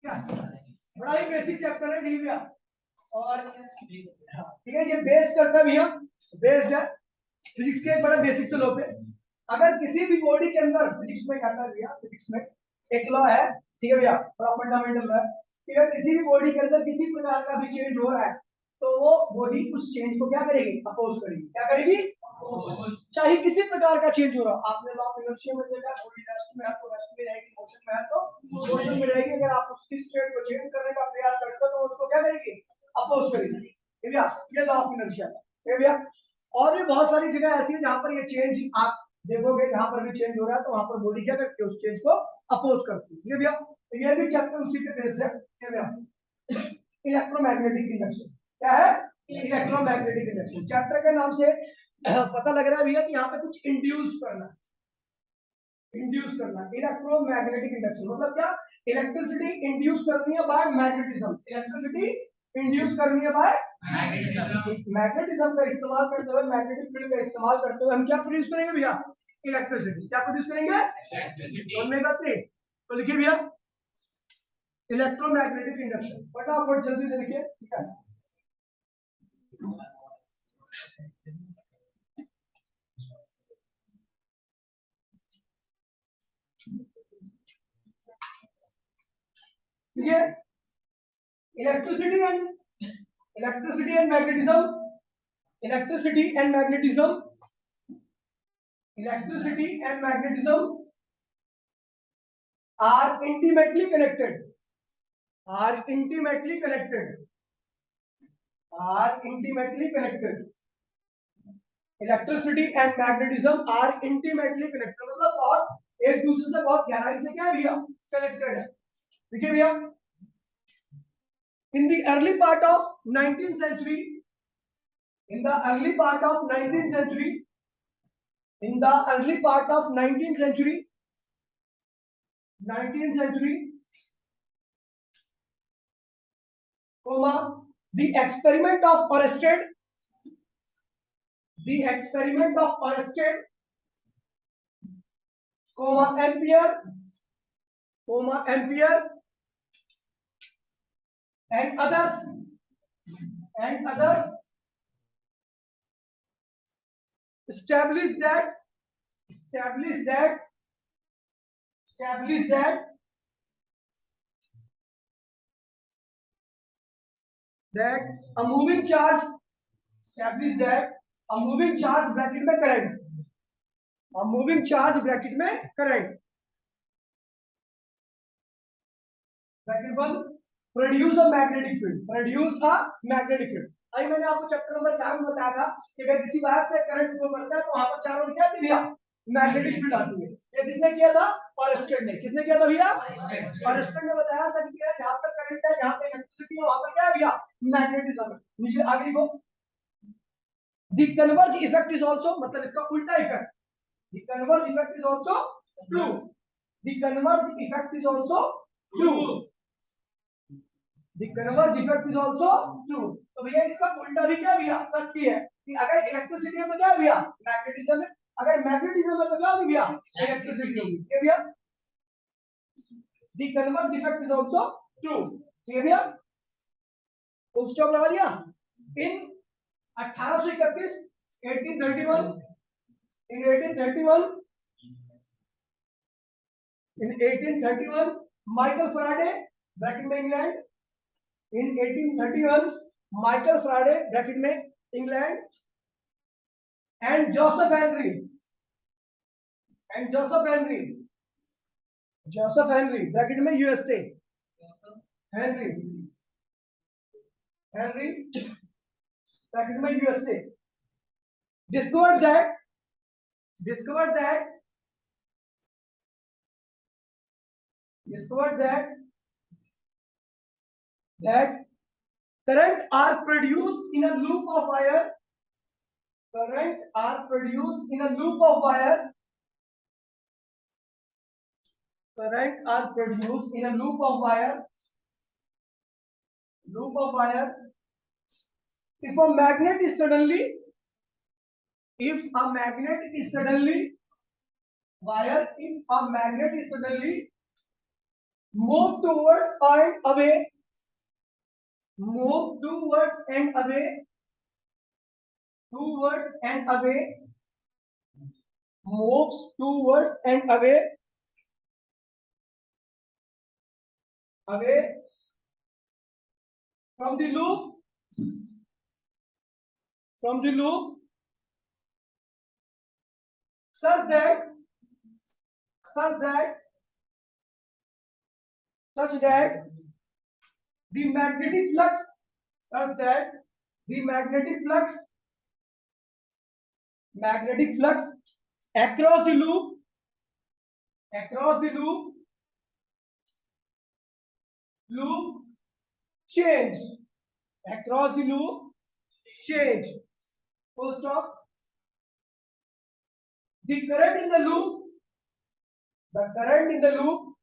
क्या बड़ा ही basic chapter है ठीक है। और ठीक है, ये बेस्ड करता भी हम बेस्ड है फिजिक्स के एक बड़ा बेसिक से लॉ पे। अगर किसी भी बॉडी के अंदर फिजिक्स में क्या था भैया, फिजिक्स में एक लॉ है ठीक है भैया, बड़ा फंडामेंटल लॉ है कि अगर किसी भी बॉडी के अंदर किसी प्रकार का भी चेंज हो रहा है तो वो बॉडी उस चेंज को क्या करेगी, अपोज करेगी। क्या करेगी? चाहे किसी प्रकार का चेंज हो रहा हो। आपने लॉ ऑफ इनर्शिया में देखा, बॉडी रेस्ट में है तो रेस्ट में रहेगी, मोशन में है तो मोशन में रहेगी। अगर आप उसकी स्टेट को चेंज करने का प्रयास करते हो तो उसको क्या करेगी, अपोज करेगी। भैया ये लॉ ऑफ इनर्शिया है भैया। और भी बहुत सारी जगह ऐसी है जहां पर ये चेंज आप देखोगे, जहां पर भी चेंज हो रहा है तो वहां पर बॉडी क्या करती है, उस चेंज को अपोज करती है। भैया ये भी चैप्टर उसी के बेस है भैया, इलेक्ट्रोमैग्नेटिक इंडक्शन। क्या है? Electromagnetic induction. चैप्टर के नाम से पता लग रहा है भैया कि यहाँ पे कुछ इंड्यूस करना है, इंड्यूस करना। इलेक्ट्रोमैग्नेटिक इंडक्शन मतलब क्या? इलेक्ट्रिसिटी इंड्यूस करनी है बाय मैग्नेटिज्म। इलेक्ट्रिसिटी इंड्यूस करनी है बाय मैग्नेटिज्म का इस्तेमाल करते हुए, मैग्नेटिक फील्ड का इस्तेमाल करते हुए हम क्या प्रोड्यूस करेंगे भैया? इलेक्ट्रिसिटी। क्या प्रोड्यूस करेंगे? इलेक्ट्रिसिटी। में बात नहीं तो लिखिए भैया इलेक्ट्रोमैग्नेटिक इंडक्शन। फटाफट जल्दी से लिखिए। ठीक है, ठीक है। Electricity and magnetism, electricity and magnetism, electricity and magnetism are intimately connected, are intimately connected, are intimately connected। electricity and magnetism are intimately connected मतलब बहुत एक दूसरे से बहुत गहराई से क्या है भैया, कनेक्टेड है। देखिए भैया in the early part of 19th century, in the early part of 19th century, in the early part of 19th century, 19th century, the experiment of Oersted, the experiment of Oersted, Ampere, Ampere, and others, established that a moving charge, established that a moving charge bracket में current, a moving charge bracket में current, bracket बंद, produce a magnetic field, produce a magnetic field. अभी मैंने आपको chapter number 4 में बताया था कि अगर किसी वायर से करंट फ्लो करता है तो वहां पर चारों क्या आती है भैया, मैग्नेटिक फील्ड आती है। ये किसने किया था? ऑयस्टेड ने। किसने किया था भैया? ऑयस्टेड ने बताया था कि जहां पर करंट है, जहां पे इलेक्ट्रिसिटी है, वहां पर क्या है भैया, मैग्नेटिज्म है। नीचे आगे लिखो, the converse effect is also, मतलब इसका उल्टा effect, the converse effect is also true, the converse effect is also true, the converse effect is also true. तो भैया इसका उल्टा भी क्या भैया, सत्य है कि अगर इलेक्ट्रिसिटी है तो क्या है भैया, मैग्नेटिज्म है। अगर मैग्नेटिज्म है तो क्या होगी भैया, इलेक्ट्रिसिटी होगी। क्या भैया, the converse effect is also true. ठीक है भैया, फुल स्टॉप लगा दिया। In 1831, 1831, in 1831, in 1831 Michael Faraday bracket में England, in 1831 Michael Faraday bracket में England, and Joseph Henry, Joseph Henry bracket में यूएसए, हेनरी ब्रैकेट में USA, discovered that current are produced in a loop of wire, current are produced in a loop of wire, current are produced in a loop of wire, if a magnet is suddenly, wire, if a magnet is suddenly move towards and away, move towards and away, towards and away, moves towards and away, away from the loop, from the loop, such that, such that, such that the magnetic flux, such that the magnetic flux, magnetic flux across the loop, across the loop, loop change, across the loop change, full stop. The current in the loop, the current in the loop,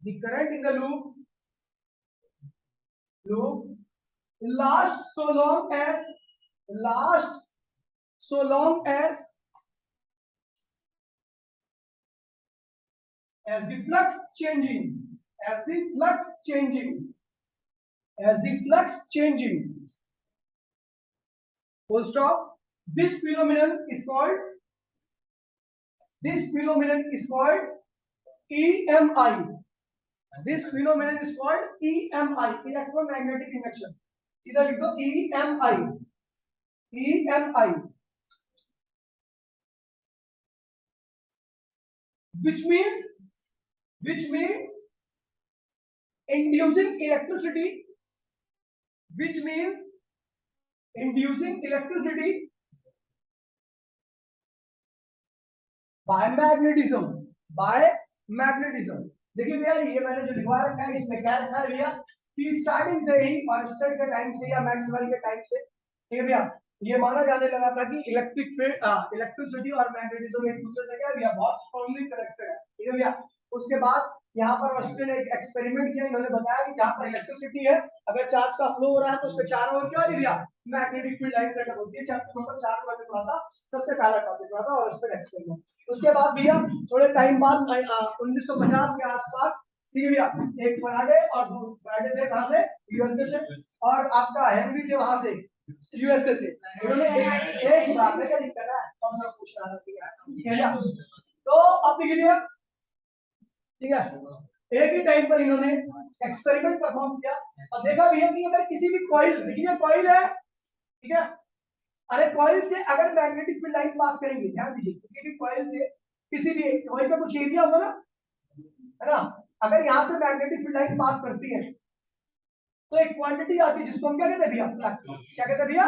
the current in the loop, loop lasts so long as, lasts so long as the flux changing, as the flux changing, as the flux changing, full stop. This phenomenon is called, this phenomenon is called EMI. This phenomenon is called EMI, electromagnetic induction. सीधा लिख दो EMI, EMI, which means inducing electricity, which means inducing electricity by magnetism, by magnetism. देखिए भैया ये मैंने जो लिखवा रखा है इसमें क्या रखा है भैया कि स्टार्टिंग से ही ऑर्स्टेड के टाइम से या मैक्सवेल के टाइम से, ठीक है भैया, ये माना जाने लगा था कि इलेक्ट्रिक फील्ड, इलेक्ट्रिसिटी और मैग्नेटिज्म एक दूसरे से क्या भैया बहुत स्ट्रांगली कनेक्टेड है, ठीक है भैया। उसके बाद यहाँ पर ऑर्स्टेड ने एक एक्सपेरिमेंट किया, इन्होंने बताया कि जहाँ पर इलेक्ट्रिसिटी है अगर चार्ज का फ्लो हो रहा है तो उसके चारों ओर क्या है भैया मैग्नेटिक फील्ड लाइन सेटअप होती है। चैप्टर नंबर 4 में पढ़ा था, सबसे पहला टॉपिक पढ़ा था ऑर्स्टेड एक्सपेरिमेंट। उसके बाद भैया थोड़े टाइम बाद 1950 के आसपास, ठीक है भैया, एक फराडे और फराडे थे कहां से, यूएसए से, और आपका हेनरी थे वहां से यूएसए से। इन्होंने एक बात में क्या दिक्कत है कौन सा पूछ रहा था, ठीक है भैया। तो अब देखिए भैया, ठीक है, एक ही टाइम पर इन्होंने एक्सपेरिमेंट परफॉर्म किया और देखा भैया कि अगर किसी भी कॉइल, देखिए कॉइल है, ठीक है, अरे कॉइल से अगर मैग्नेटिक फील्ड लाइन पास करेंगे, ध्यान दीजिए, किसी भी कॉइल से, किसी भी कॉइल का कुछ एरिया होगा ना, है ना, अगर यहां से मैग्नेटिक फील्ड लाइन पास करती है तो एक क्वांटिटी आती है जिसको हम क्या कहते हैं भैया फ्लक्स, क्या कहते हैं भैया,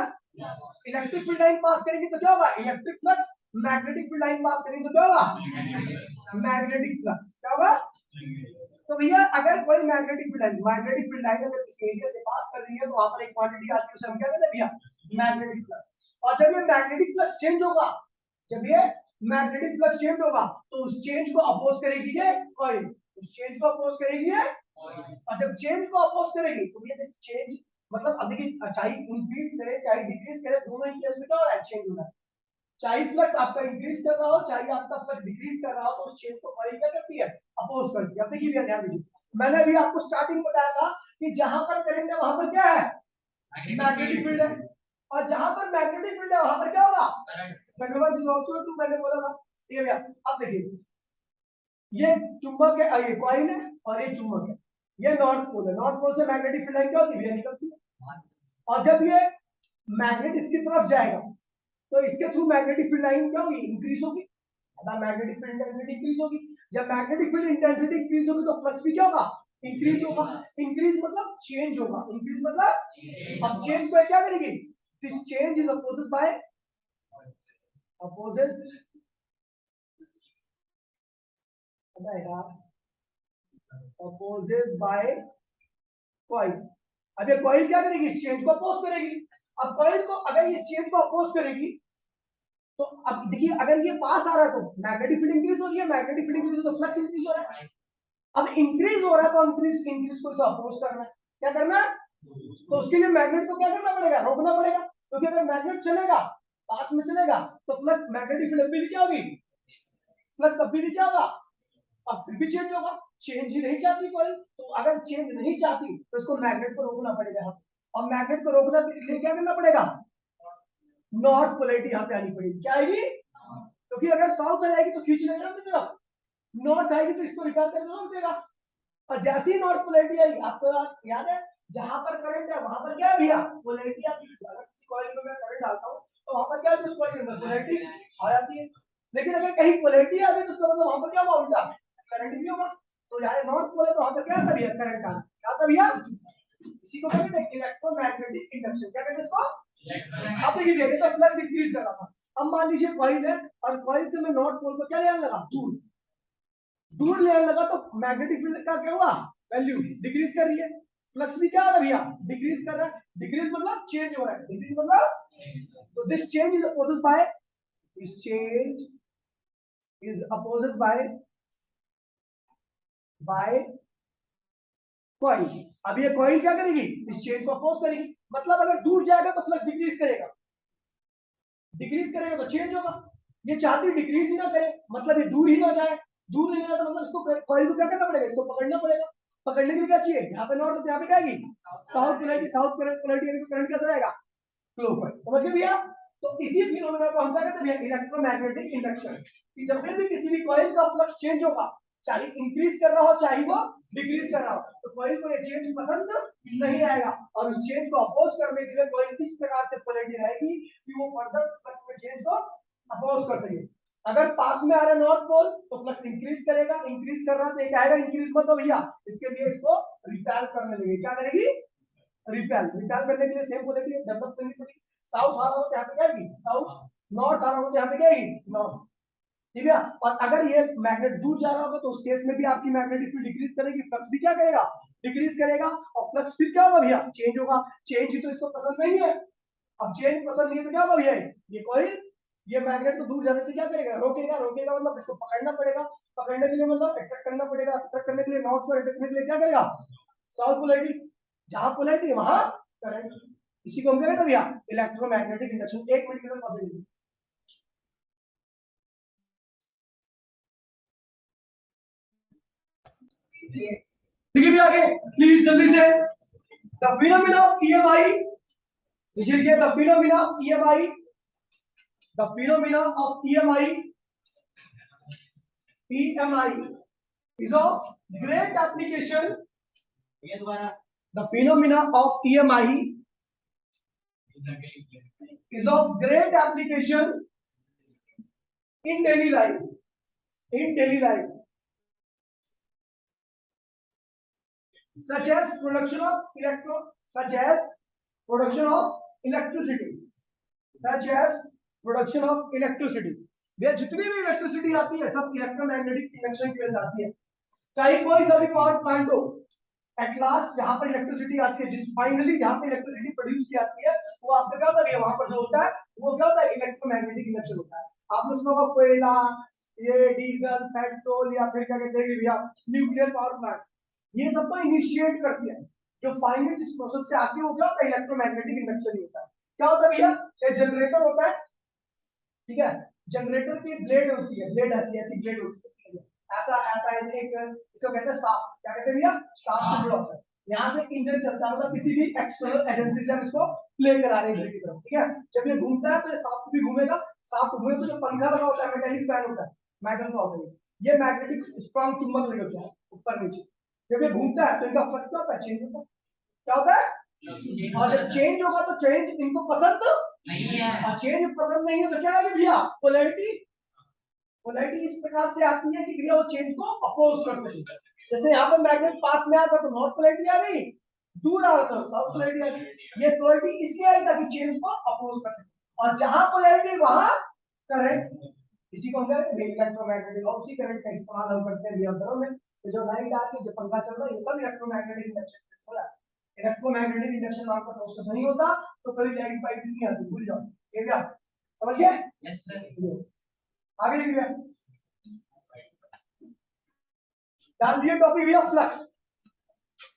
इलेक्ट्रिक फील्ड लाइन पास करेंगे तो क्या होगा electric flux, magnetic field line pass करेंगे तो क्या होगा मैग्नेटिक फ्लक्स, क्या होगा। तो भैया अगर कोई मैग्नेटिक फील्ड लाइन अगर किसी एरिया से पास कर रही है तो वहां पर एक क्वांटिटी आती है उसे हम क्या कहते हैं भैया मैग्नेटिक फ्लक्स। और जब ये मैग्नेटिक फ्लक्स चेंज होगा, जब ये मैग्नेटिक फ्लक्स चेंज होगा तो उस चेंज को अपोज करेगी ये कॉइल, उस चेंज को अपोज करेगी ये, और जब चेंज को अपोज करेगी तो ये चेंज मतलब अब देखिए चाहे इंक्रीज करे चाहे डिक्रीज करे दोनों ही केस में क्या हो रहा है चेंज हो रहा है। चाहे फ्लक्स आपका इंक्रीज कर रहा हो चाहे आपका फ्लक्स डिक्रीज कर रहा हो तो उस चेंज को कॉइल क्या करती है अपोज करती है। अब देखिए भैया ध्यान दीजिए, मैंने अभी आपको स्टार्टिंग बताया था कि जहां पर करंट है वहां पर क्या है मैग्नेटिक फील्ड है, और जहां पर मैग्नेटिक फील्ड है वहां पर क्या होगा कन्वर्स इज आल्सो टू, मैंने बोला था, ठीक है भैया। अब देखिए ये चुंबक है, ये कॉइल है और ये चुंबक है, ये नॉर्थ पोल है, नॉर्थ पोल से मैग्नेटिक फील्ड लाइन क्या होती है निकलती है, और जब ये मैग्नेट इसकी तरफ जाएगा तो इसके थ्रू मैग्नेटिक फील्ड लाइन क्या होगी इंक्रीज होगी, मैग्नेटिक फील्ड इंटेंसिटी इंक्रीज होगी। जब मैग्नेटिक फील्ड इंटेंसिटी इंक्रीज होगी तो फ्लक्स भी क्या होगा इंक्रीज होगा, इंक्रीज मतलब चेंज होगा, इंक्रीज मतलब अब चेंज को क्या करेगी, this change is opposed by opposes opposes by coil. अब ये कॉइल क्या करेगी इस चेंज को अपोज करेगी। अब कॉइल को अगर इस चेंज को अपोज करेगी तो अब देखिए अगर ये पास आ रहा है तो मैग्नेटिक फील्ड इंक्रीज हो रही है, मैग्नेटिक फील्ड इंक्रीज हो तो फ्लक्स इंक्रीज हो रहा है। अब इंक्रीज हो रहा है तो इंक्रीज को अपोज करना है, क्या करना है, तो उसके लिए मैग्नेट को क्या करना पड़ेगा रोकना पड़ेगा, क्योंकि अगर मैग्नेट चलेगा पास में चलेगा तो फ्लक्स मैग्नेटिक फील्ड भी क्या होगी फ्लक्स अभी भी क्या होगा अब फिर भी चेंज होगा, चेंज ही नहीं चाहती कोई, तो अगर चेंज नहीं चाहती तो इसको मैग्नेट को रोकना पड़ेगा, और मैग्नेट को रोकने के लिए क्या करना पड़ेगा, नॉर्थ पोलैरिटी यहाँ पे आनी पड़ेगी। क्या आएगी, क्योंकि अगर साउथ आ जाएगी तो खींच लेगा अपनी तरफ, नॉर्थ आएगी तो इसको रिपेल करके रोक देगा। और जैसे ही नॉर्थ पोलैरिटी आएगी, आपको याद है जहां पर करंट है वहां पर क्या है भैया, पोलैरिटी आती है। अगर किसी कॉइल में मैं करंट डालता हूं तो वहां पर क्या है, उस कॉइल के अंदर पोलैरिटी आ जाती है। लेकिन अगर कहीं पोलैरिटी आ गई तो उसका मतलब वहां पर क्या होगा, उल्टा करंट भी होगा। तो जहां नॉर्थ पोल है तो वहां पर क्या था भैया, करंट आना। क्या था भैया, इसी को कहते हैं इलेक्ट्रोमैग्नेटिक इंडक्शन। क्या कहते हैं इसको, अब देखिए भैया, ये तो फ्लक्स इंक्रीज कर रहा था। अब मान लीजिए कॉइल है और कॉइल से मैं नॉर्थ पोल को क्या लेने लगा, दूर दूर लेने लगा, तो मैग्नेटिक फील्ड का क्या हुआ, वैल्यू डिक्रीज कर रही है। फ्लक्स भी क्या हो रहा है भैया, डिक्रीज कर रहा है। डिक्रीज मतलब चेंज हो रहा है, डिक्रीज मतलब, तो this change is opposed by, this change is opposed by coil. अब ये कॉइल क्या करेगी, इस चेंज को अपोज करेगी। मतलब अगर दूर जाएगा तो फ्लक्स डिक्रीज करेगा, डिक्रीज करेगा तो चेंज होगा। ये चाहती डिक्रीज ही ना करे, मतलब ये दूर ही ना जाए, दूर नहीं जाए तो मतलब इसको कॉइल को क्या करना पड़ेगा, इसको पकड़ना पड़ेगा। पकड़ने के लिए क्या चाहिए, यहाँ पे नॉर्थ, यहाँ पे क्या आएगी साउथ पोलैरिटी, साउथ पोलैरिटी आएगी तो करंट कैसा आएगा, क्लॉकवाइज। समझ गए भैया। तो इसी फिनोमेना को हम क्या कहते हैं, इलेक्ट्रोमैग्नेटिक इंडक्शन। कि जब भी किसी भी कॉइल का फ्लक्स चेंज होगा, चाहे इंक्रीज कर रहा हो चाहे वो डिक्रीज कर रहा हो, तो कॉइल को ये चेंज पसंद नहीं आएगा, और उस चेंज को अपोज करने के लिए कॉइल इस प्रकार से पोलैरिटी रहेगी कि वो फर्दर फ्लक्स में चेंज को अपोज कर सके। अगर पास में आ रहा है नॉर्थ पोल तो फ्लक्स इंक्रीज करेगा, इंक्रीज कर रहा है तो एक आएगा इंक्रीज मतलब भैया, इसके लिए इसको रिपेल करने लगेगी। क्या करेगी, रिपेल। रिपेल करने के लिए सेम पोलैरिटी डेवलप करनी पड़ेगी। साउथ आ रहा हो तो यहाँ पे क्या आएगी साउथ, नॉर्थ आ रहा हो तो यहाँ पे क्या आएगी नॉर्थ। ठीक है। और अगर ये मैग्नेट दूर जा रहा होगा तो उस केस में भी आपकी मैग्नेटिक फील्ड डिक्रीज करेगी, फ्लक्स भी क्या करेगा, डिक्रीज करेगा। और फ्लक्स फिर क्या होगा भैया, चेंज होगा। चेंज ही तो इसको पसंद नहीं है। अब चेंज पसंद नहीं है तो क्या होगा भैया, ये कॉइल ये मैग्नेट को दूर जाने से क्या करेगा, रोकेगा। रोकेगा मतलब इसको पकड़ना पड़ेगा, पकड़ने के लिए मतलब अट्रैक्ट करना पड़ेगा। अट्रैक्ट करने के लिए नॉर्थ को अट्रैक्ट करने के लिए क्या करेगा, साउथ पोलैरिटी, जहां पोलैरिटी वहां करंट। इसी को हम क्या कहते हैं भैया, इलेक्ट्रोमैग्नेटिक इंडक्शन। एक मिनट के अंदर देखिए भी आगे प्लीज जल्दी से, द फिनोमेना ऑफ ईएमआई, लिखिए the phenomena of EMI, the phenomena of EMI, EMI is of great application, the phenomena of EMI is of great application in daily life, in daily life, such as production of production of electricity, such as production of electricity। ये जितनी भी electricity आती है सब electromagnetic induction की वजह से आती है। चाहे कोई सा भी पावर प्लांट हो, एट लास्ट जहां पर इलेक्ट्रिसिटी आती है, जिस फाइनली जहां पर इलेक्ट्रिसिटी प्रोड्यूस की जाती है, वो आपका क्या होता है, वहां पर जो होता है वो क्या होता है, इलेक्ट्रोमैग्नेटिक इंडक्शन होता है। आपने सुना होगा कोयला, ये डीजल, पेट्रोल, या फिर क्या कहते हैं भैया न्यूक्लियर पावर प्लांट, ये सब तो इनिशिएट करती है। जो फाइनली जिस प्रोसेस से आती है वो क्या होता है, इलेक्ट्रोमैग्नेटिक इंडक्शन ही होता है। क्या होता है भैया, एक जनरेटर होता है, ठीक है। जनरेटर की ब्लेड होती है, ब्लेड ऐसी ऐसी ब्लेड होती है, ऐसा ऐसा ऐसे एक, इसको कहते हैं शाफ्ट। क्या कहते हैं भैया, शाफ्ट से जुड़ा होता है। यहाँ से इंजन चलता है, मतलब किसी भी एक्सटर्नल एजेंसी से हम इसको प्ले करा रहे हैं की तरफ, ठीक है। जब ये घूमता है तो ये शाफ्ट भी घूमेगा। शाफ्ट घूमे तो जो पंखा लगा होता है, मेटालिक फैन होता है, मेटल का होता है, ये मैग्नेटिक स्ट्रॉन्ग चुंबक लगे होते हैं ऊपर नीचे। जब ये घूमता है तो इनका फ्लक्स क्या होता है, चेंज होता है। क्या होता है, और जब चेंज होगा तो चेंज इनको पसंद नहीं है, और चेंज पसंद नहीं है तो क्या है भैया, पोलैरिटी। पोलैरिटी इस प्रकार से आती है कि भैया वो चेंज को अपोज कर सके। जैसे यहाँ पे मैग्नेट पास में आता तो नॉर्थ पोलैरिटी आ गई, दूर आ रहा था साउथ पोलैरिटी आ गई। ये पोलैरिटी इसलिए आई ताकि चेंज को अपोज कर सके, और जहां पोलैरिटी वहां करंट। इसी को हम कहते हैं इलेक्ट्रोमैग्नेटिक। और उसी करंट का इस्तेमाल हम करते हैं भैया घरों में। तो जो लाइट आती है, जो पंखा चल रहा है, ये सब इलेक्ट्रोमैग्नेटिक इंडक्शन हो रहा है। इलेक्ट्रोमैग्नेटिक इंडक्शन नाम का प्रोसेस नहीं होता तो कभी लाइट पाइप नहीं आती, भूल जाओ। ये क्या समझ गए, यस सर। आगे लिखिए, डाल दिए टॉपिक भैया फ्लक्स।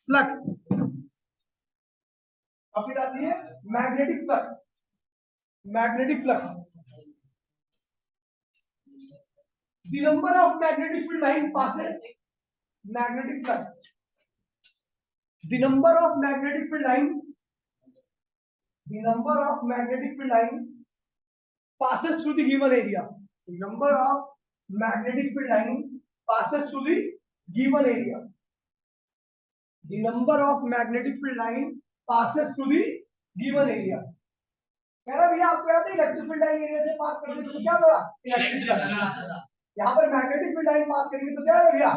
फ्लक्स टॉपिक डाल दिए magnetic flux. Magnetic flux, the number of magnetic field line passes magnetic flux. The number of magnetic field line passes through the given area. The number of magnetic field line passes through the given area. The number of magnetic field line passes through the given area. कह रहा भैया आपको याद है electric field line area से पास करोगे तो क्या होगा? Electric flux. यहाँ पर मैग्नेटिक फील्ड लाइन पास करेंगे तो क्या होगा भैया?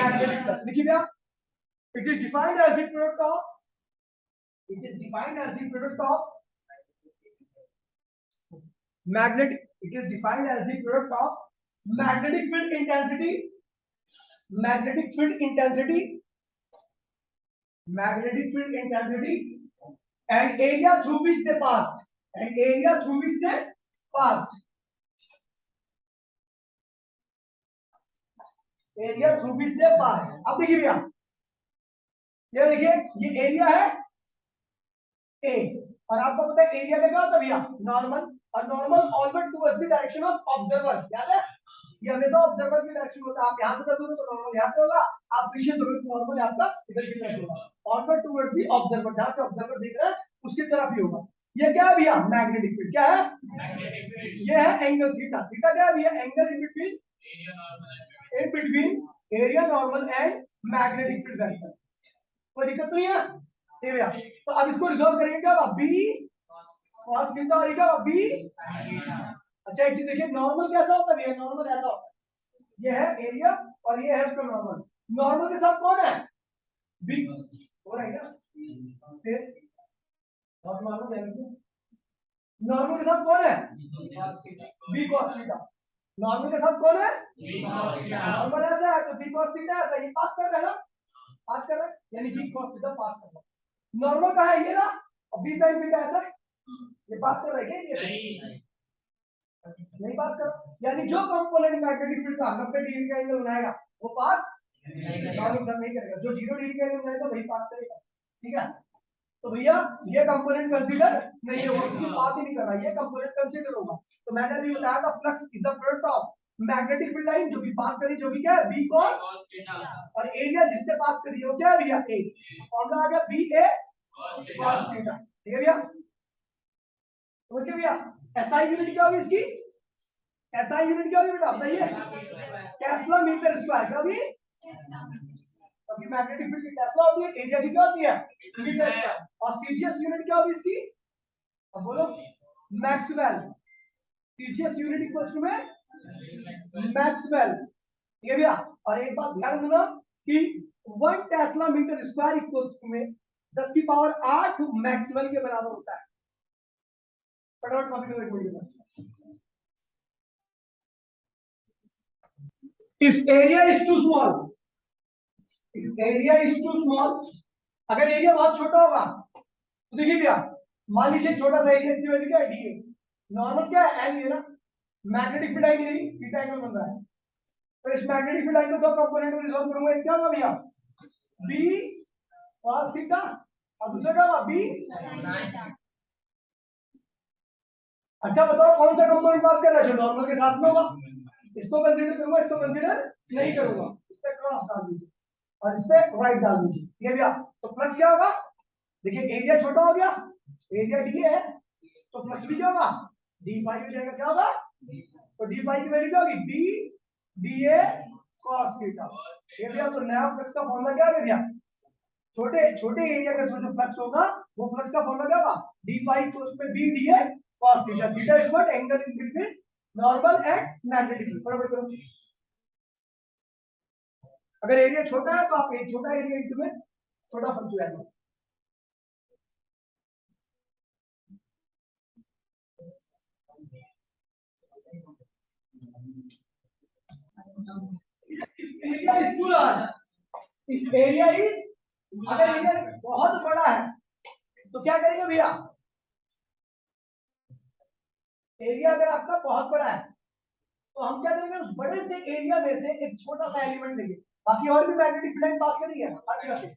Magnetic flux. लिखिए भैया, it is defined as the product of magnetic. It is defined as the product of magnetic field intensity and area through which they passed. अब देखिए भैया, ये देखिए ये एरिया है ए, और आपको पता है एरिया का क्या होता है भैया? नॉर्मल. और normal always towards the direction of observer. याद है, ये हमेशा ऑब्जर्वर की डायरेक्शन होता है. आप यहां से देखोगे तो नॉर्मल यहां पे होगा, आप पीछे देखोगे तो नॉर्मल आपका इधर की तरफ होगा. ऑलवेज टुवर्ड्स द ऑब्जर्वर, जहां से ऑब्जर्वर देख रहा है उसकी तरफ ही होगा. ये क्या है भैया? Magnetic field. क्या है? Magnetic field. ये है एंगल थीटा. थीटा क्या है भैया? Angle in between area normal and magnetic field vector. कोई दिक्कत नहीं है ये भैया. तो अब इसको रिजॉल्व करेंगे, क्या होगा? बी cos थीटा और क्या होगा? बी. अच्छा एक चीज देखिए, नॉर्मल कैसा होता है भैया? नॉर्मल ऐसा होता है, ये है एरिया और ये है उसका नॉर्मल. नॉर्मल के साथ कौन है? बी हो रहा है क्या? फिर नॉर्मल के साथ कौन है? B cos theta. नॉर्मल के साथ कौन है? नॉर्मल ऐसा है तो बी cos थीटा ऐसा. ये पास कर रहा है ना, पास कर रहा है, यानी बी cos थीटा पास कर रहा है. नॉर्मल का है ये ना, और बी sin थीटा ऐसा है. ये पास कर रहा है क्या? ये नहीं पास कर. यानी जो कंपोनेंट मैग्नेटिक फील्ड का 90 डिग्री का एंगल बनाएगा वो पास नॉर्मल सर नहीं करेगा. जो 0 डिग्री का एंगल बनाएगा वही पास करेगा. ठीक है, तो भैया ये कंपोनेंट कंसीडर नहीं होगा क्योंकि पास ही नहीं कर रहा. ये कंपोनेंट कंसीडर होगा. तो मैंने अभी बताया था flux is the product of magnetic field line जो भी पास करी, जो भी क्या है? बी cos थीटा, और एरिया जिससे पास करी हो क्या है भैया? ए. फॉर्मूला आ गया बी ए cos थीटा. ठीक है भैया, समझिए भैया. एसआई यूनिट क्या होगी इसकी? एसआई यूनिट क्या होगी बेटा बताइए? Tesla meter square. क्या होगी? अभी मैग्नेटिक फील्ड की टेस्ला होती है, एरिया की क्या होती है? Meter square. और सीजीएस यूनिट क्या होगी इसकी? अब बोलो. Maxwell. CGS unit equals to में मैक्सवेल. ठीक है भैया, और एक बात ध्यान रखना कि 1 tesla meter square equals to में 10 की पावर 8 मैक्सवेल के बराबर होता है. फटाफट कॉपी करो एक minute. If area is too small, अगर एरिया बहुत छोटा होगा तो देखिए भैया, मान लीजिए छोटा सा एरिया, इसकी वैल्यू क्या है? डी है. नॉर्मल क्या है? एन है ना. Magnetic field line area theta angle बन रहा है. तो इस मैग्नेटिक फील्ड लाइन को दो कंपोनेंट में रिजॉल्व करूंगा. एक क्या होगा भैया? बी cos थीटा, और दूसरा क्या होगा? B sin theta. अच्छा बताओ कौन सा कंपोनेंट पास कर रहा है? जो नॉर्मल के साथ में होगा. इसको कंसीडर करूंगा, इसको कंसीडर नहीं करूंगा. इस पे क्रॉस डाल दीजिए और इस पे राइट डाल दीजिए. ठीक है भैया, तो फ्लक्स क्या होगा? देखिए एरिया छोटा हो गया, एरिया डी है तो फ्लक्स भी क्या होगा? डी फाई हो जाएगा. क्या होगा? तो डी फाई की वैल्यू क्या होगी? B D A cos theta. ठीक है भैया, तो नया फ्लक्स का फॉर्मूला क्या है भैया? छोटे एरिया का जो फ्लक्स होगा वो फ्लक्स का फॉर्मूला क्या होगा? डी फाई तो उसमें B D A cos theta. Theta is what? Angle in between normal and magnetic field. फटाफट करो. अगर एरिया छोटा है तो आप एक छोटा एरिया इंटू में छोटा फ्लक्स लेना. Area is too large. If area is, अगर एरिया बहुत बड़ा है तो क्या करेंगे भैया? एरिया अगर आपका बहुत बड़ा है तो हम क्या करेंगे? उस बड़े से एरिया में से एक छोटा सा एलिमेंट लेंगे. बाकी और भी मैग्नेटिक फील्ड लाइन पास करी है हर जगह से.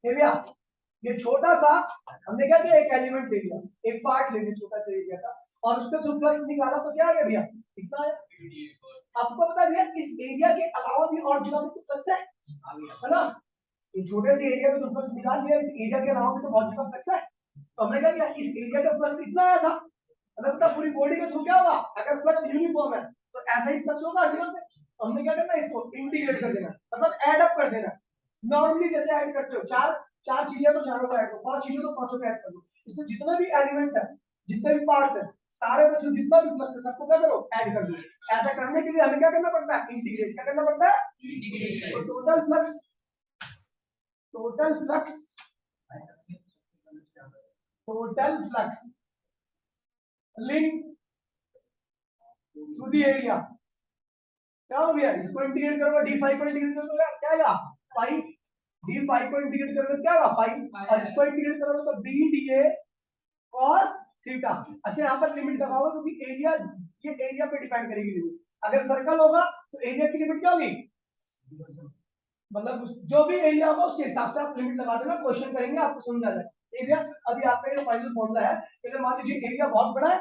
भैया ये छोटा सा हमने क्या किया? एक एलिमेंट ले लिया, एक पार्ट ले लिया छोटा सा एरिया का, और उसका जो फ्लक्स निकाला तो क्या आ गया भैया, कितना आया। आपको पता है भैया इस एरिया के अलावा भी और जगह पे कुछ फ्लक्स है ना, ये छोटे से एरिया में तो फ्लक्स निकाल लिया, इस एरिया के अलावा भी तो बहुत जगह फ्लक्स है। तो हमने क्या किया, इस एरिया का फ्लक्स इतना आया था, हमें पता पूरी बॉडी के थ्रू क्या होगा, अगर फ्लक्स यूनिफॉर्म है तो ऐसा ही फ्लक्स होगा हर जगह से। तो हमने क्या करना है, इसको इंटीग्रेट कर देना, मतलब ऐड अप कर देना। नॉर्मली जैसे ऐड करते हो चार चीजें तो चारों को ऐड करो, पांच चीजें तो पांचों को ऐड कर दो। इसमें जितने भी एलिमेंट्स है, जितने भी पार्ट्स है, सारे के थ्रू जितना भी फ्लक्स है सबको क्या करो, ऐड कर दो। ऐसा करने के लिए हमें क्या करना पड़ता है, इंटीग्रेट। क्या करना पड़ता है, इंटीग्रेशन। तो total flux link to the area क्या हो गया, इसको इंटीग्रेट करोगे d5 को इंटीग्रेट करोगे क्या आएगा 5, d5 को इंटीग्रेट करोगे क्या होगा 5, और इसको इंटीग्रेट करोगे तो d dA cos थीटा। अच्छा यहाँ पर लिमिट लगाओगे क्योंकि एरिया, ये एरिया पे डिपेंड करेगी लिमिट। अगर सर्कल होगा तो एरिया की लिमिट क्या होगी, मतलब जो भी एरिया होगा उसके हिसाब से आप लिमिट लगा देना, क्वेश्चन करेंगे आपको समझ आ जाए। एरिया अभी आपका ये फाइनल फॉर्मूला है, अगर मान लीजिए एरिया बहुत बड़ा है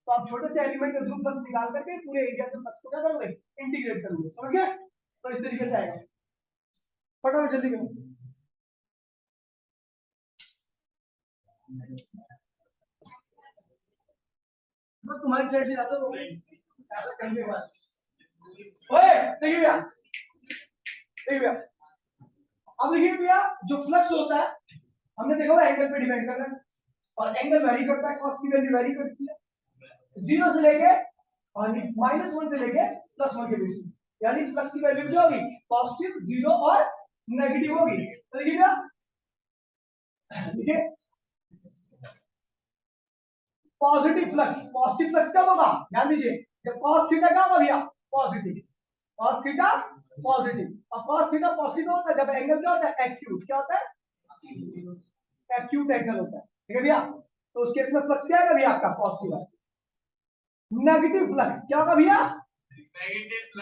तो आप छोटे से एलिमेंट के थ्रू फ्लक्स निकाल करके पूरे एरिया के फ्लक्स को क्या करोगे, इंटीग्रेट करोगे। समझ गए, तो इस तरीके से आएगा। फटाफट जल्दी करो। मैं तुम्हारी साइड से जाता हूं, ऐसा करने के बाद ओए देखिए भैया, देखिए भैया, अब देखिए भैया जो फ्लक्स होता है हमने देखा एंगल पे डिपेंड कर रहा है, और एंगल वेरी करता है, cos की वैल्यू वेरी करती है 0 से लेके और -1 से लेके +1 के बीच में, यानी फ्लक्स की वैल्यू क्या होगी, पॉजिटिव, 0 और नेगेटिव होगी। तो देखिए भैया, देखिए पॉजिटिव फ्लक्स कब होगा, ध्यान दीजिए, जब cos थीटा क्या होगा भैया, पॉजिटिव, cos थीटा पॉजिटिव, और cos थीटा पॉजिटिव होता है जब एंगल क्या होता है, एक्यूट। क्या होता है, एक्यूट एंगल होता है, ठीक है भैया। तो उस केस में फ्लक्स क्या आएगा भैया, आपका पॉजिटिव है। नेगेटिव फ्लक्स क्या होगा भैया,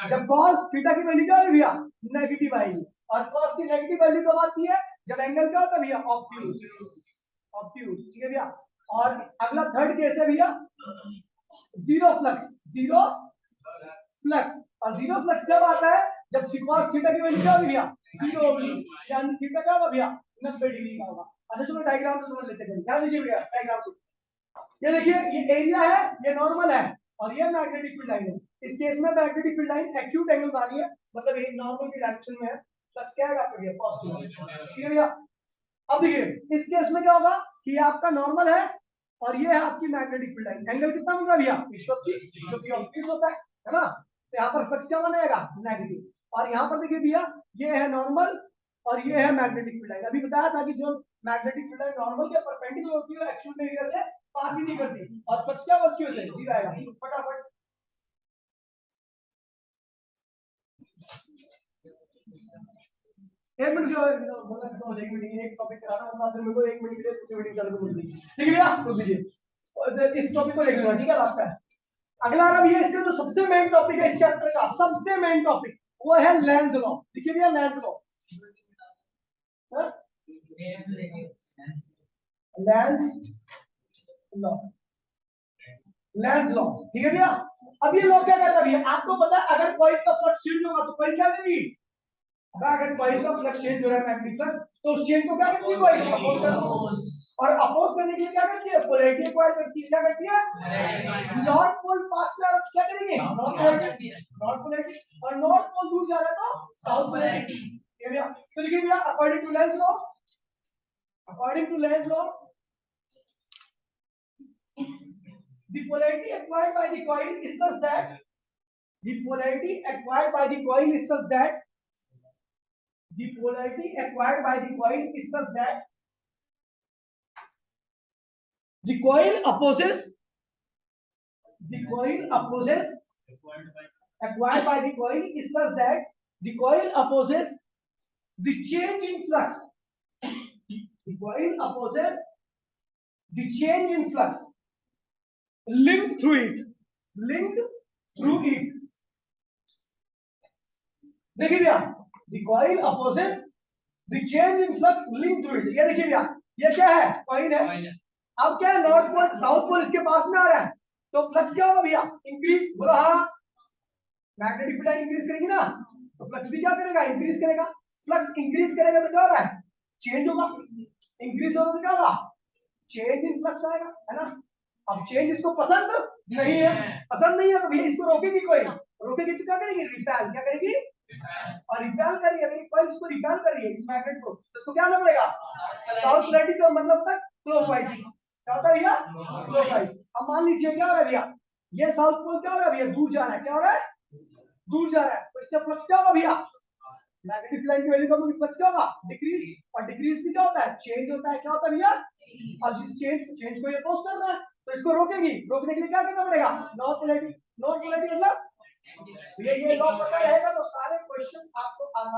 जब cos थीटा की वैल्यू क्या होगी भैया, नेगेटिव आएगी, और cos की नेगेटिव वैल्यू कब आती है, जब एंगल क्या होता है भैया, ऑब्ट्यूज, ठीक है भैया। और अगला थर्ड केस है भैया जीरो फ्लक्स, और जीरो फ्लक्स जब आता है जब cos थीटा की वैल्यू क्या होगी भैया, 0 होगी, यानी थीटा क्या होगा भैया, 90 डिग्री का होगा। अच्छा चलो डायग्राम को समझ लेते हैं, ध्यान दीजिए भैया डायग्राम से। ये देखिए, ये एरिया है, ये नॉर्मल है, और ये मैग्नेटिक फील्ड लाइन है। इस केस में magnetic field line acute angle बना रही है, मतलब ये नॉर्मल की डायरेक्शन में है, फ्लक्स क्या आएगा आपका भैया, पॉजिटिव, ठीक है भैया। अब देखिए इस केस में क्या होगा कि ये आपका नॉर्मल है और ये है आपकी मैग्नेटिक फील्ड लाइन। एंगल कितना बन रहा है भैया, 180, जो कि ऑब्वियस होता है ना। तो यहाँ पर फ्लक्स क्या बनेगा, नेगेटिव। और यहाँ पर देखिए भैया, ये है नॉर्मल और ये है मैग्नेटिक फील्ड लाइन। अभी बताया था कि जो मैग्नेटिक फील्ड लाइन नॉर्मल के परपेंडिकुलर होती है, एक्चुअल एरिया से पास ही नहीं करती, और फ्लक्स क्या उसकी वजह से 0 आएगा। फटाफट एक मिनट बोला तो एक मिनट, एक टॉपिक करा रहा हूं, मेरे को एक मिनट के लिए दूसरी मीटिंग चालू कर दीजिए, ठीक है भैया, रुक दीजिए, इस टॉपिक को देख लेना, ठीक है, लास्ट है। अगला आ रहा भैया, इसका जो सबसे मेन टॉपिक है इस चैप्टर का, सबसे मेन टॉपिक वो है लेंज लॉ। देखिए भैया लेंज लॉ, लेंज लॉ, ठीक है भैया। अब ये लॉ क्या कहता है भैया, आपको पता है अगर कॉइल का फ्लक्स चेंज होगा तो कॉइल क्या करेगी, अगर कॉइल का फ्लक्स चेंज हो रहा है मैग्नेटिक फ्लक्स, तो उस चेंज को क्या करती है, कॉइल अपोज करती है, और अपोज करने के लिए क्या करती है, पोलैरिटी एक्वायर करती है। क्या करती है, नॉर्थ पोल पास में आ रहा है क्या करेंगे, नॉर्थ पोलैरिटी, और नॉर्थ पोल दूर जा रहा है तो साउथ पोलैरिटी, ठीक है भैया। तो देखिए भैया, according to Lenz law the polarity acquired by the coil is such that the polarity acquired by the coil is such that the polarity acquired by the coil is such that the coil opposes acquired by the coil is such that the coil opposes the change in flux. The coil opposes the change in flux linked through it. देखिए भैया, the coil opposes the change in flux linked through it. ये देखिए भैया, ये क्या है, coil है। अब क्या है, नॉर्थ पोल साउथ पोल इसके पास में आ रहा है, तो फ्लक्स क्या होगा भैया, इंक्रीज, बोलो हाँ, मैग्नेटिक फील्ड इंक्रीज करेगी ना, तो फ्लक्स भी क्या करेगा, इंक्रीज करेगा। फ्लक्स इंक्रीज करेगा तो क्या हो रहा है, चेंज होगा, इंक्रीज होगा तो क्या होगा, चेंज इन फ्लक्स आएगा, है ना। अब चेंज इसको पसंद नहीं है, पसंद नहीं है तो भैया इसको रोकेगी कोई, रोकेगी तो क्या करेगी, रिपेल, क्या करेगी, और रिपेल करिए, अगर कोई इसको रिपेल कर रही है इस मैग्नेट को, तो इसको क्या करना पड़ेगा, साउथ पोलैरिटी का मतलब होता है क्लॉकवाइज, क्या होता है भैया, क्लॉकवाइज। अब मान लीजिए क्या हो रहा है भैया, ये साउथ पोल क्या हो रहा है भैया, दूर जा रहा है, क्या हो रहा है, दूर जा रहा है, तो इससे फ्लक्स क्या होगा भैया, मैग्नेटिक लाइन की वैल्यू कम होगी, फ्लक्स क्या होगा, डिक्रीज, और डिक्रीज भी क्या होता है, चेंज होता है, क्या होता है भैया, और जिस चेंज को ये अपोज कर रहा है, तो इसको रोकेगी, रोकने के लिए क्या करना पड़ेगा, नॉर्थ पोलैरिटी, नॉर्थ पोलैरिटी मतलब ये लॉ पता रहेगा तो सारे क्वेश्चन आपको आसान